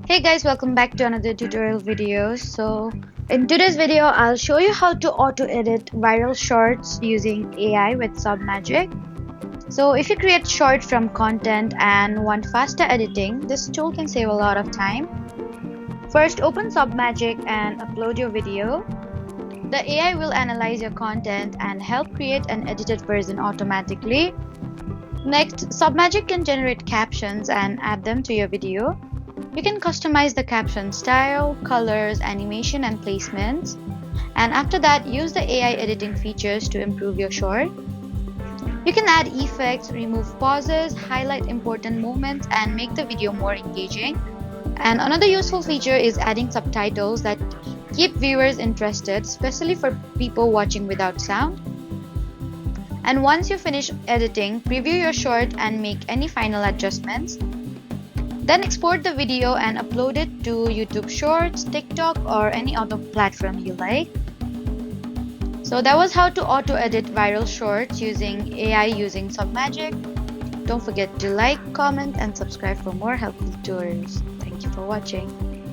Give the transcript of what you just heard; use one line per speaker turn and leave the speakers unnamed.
Hey guys, welcome back to another tutorial video. So in today's video, I'll show you how to auto edit viral shorts using AI with Submagic. So if you create short from content and want faster editing, this tool can save a lot of time. First, open Submagic and upload your video. The AI will analyze your content and help create an edited version automatically. Next, Submagic can generate captions and add them to your video. You can customize the caption style, colors, animation, and placements. And after that, use the AI editing features to improve your short. You can add effects, remove pauses, highlight important moments, and make the video more engaging. And another useful feature is adding subtitles that keep viewers interested, especially for people watching without sound. And once you finish editing, preview your short and make any final adjustments. Then export the video and upload it to YouTube Shorts, TikTok, or any other platform you like. So that was how to auto-edit viral shorts using AI using Submagic. Don't forget to like, comment, and subscribe for more helpful tutorials. Thank you for watching.